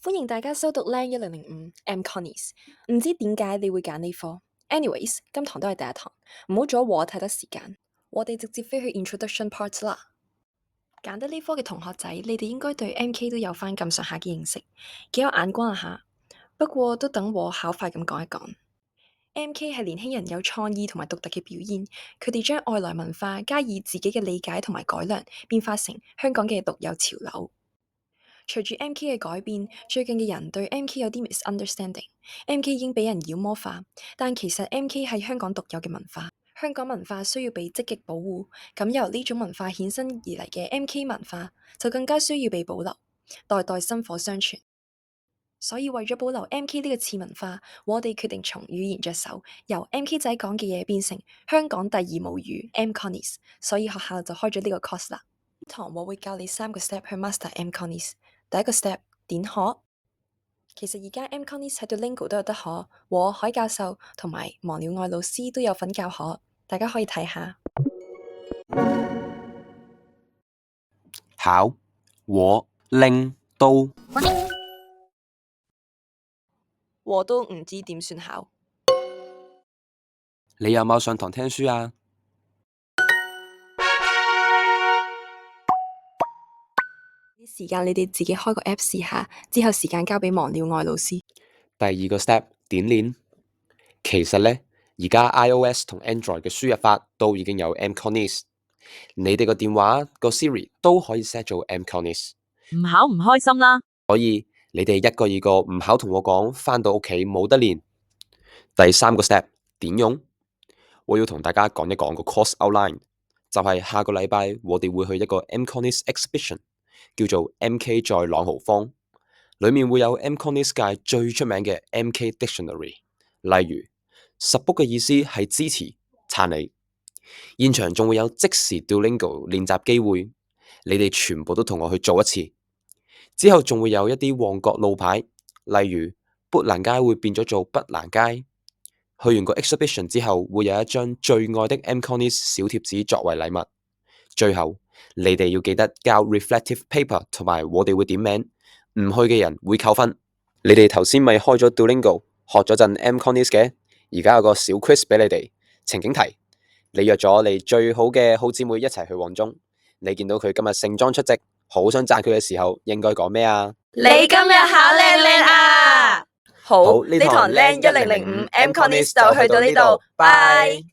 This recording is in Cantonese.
歡迎大家修讀 Lang 1005 MConness， 唔知點解你會揀呢科 ？Anyways， 今堂都係第一堂，唔好阻我太多時間，我哋直接飛去 Introduction Part 啦。揀得呢科嘅同學仔，你哋應該對 MK 都有翻咁上下嘅認識，幾有眼光啊吓。不過都等我巧快咁講一講。MK 係年輕人有創意同埋獨特嘅表現，佢哋將外來文化加以自己嘅理解同埋改良，變化成香港嘅獨有潮流。隨住 MK 嘅改變，最近嘅人對 MK 有啲 misunderstanding。MK 已經俾人妖魔化，但其實 MK 係香港獨有嘅文化，香港文化需要被積極保護。咁由呢種文化衍生而嚟嘅 MK 文化，就更加需要被保留，代代薪火相傳。所以為咗保留 MK 呢個次文化，我哋決定從語言着手，由 MK 仔講嘅嘢變成香港第二母語 MConness。所以學校就開咗呢個 course 啦。呢堂我會教你3個 step 去 master MConness。第一個 step 點學，其實而家 MConness 喺Duolingo 都有得學，我海教授同埋忘了愛老師都有份教學，大家可以睇下。考我拎都，我都唔知點算考。你有冇上堂聽書啊？啲時間你哋自己開個 app 試下，之後時間交俾忘了愛老師。第二個 step 點練，其實呢，而家 iOS 同 Android 嘅輸入法都已經有 MConness， 你哋個電話個 Siri 都可以 set 做 MConness。唔考唔開心啦，所以你哋一個二個唔考同我講，返到屋企冇得練。第3個 step 點用，我要同大家講一講個 course outline， 就係下個禮拜我哋會去一個 MConness exhibition， 叫做 MK 在朗豪坊，裏面會有 MConness 界最出名嘅 MK Dictionary， 例如 support 嘅意思係支持撐你，現場仲會有即時 Duolingo 練習機會，你哋全部都同我去做一次。之後仲會有一啲旺角路牌，例如砵蘭街會變咗做北蘭街。去完個 exhibition 之後，會有一張最愛的 MConness 小貼紙作為禮物。最後你哋要記得交 reflective paper， 同埋我哋會點名，唔去嘅人會扣分。你哋頭先咪開咗 Duolingo 學咗陣 MConness 嘅，而家有個小 quiz 俾你哋。情景題，你約咗你最好嘅好姊妹一齊去旺中，你見到佢今日盛裝出席，好想讚佢嘅時候，應該講咩啊？你今日考靚靚啊！好，呢堂 Lang 1005 MConness 就去到呢度，拜。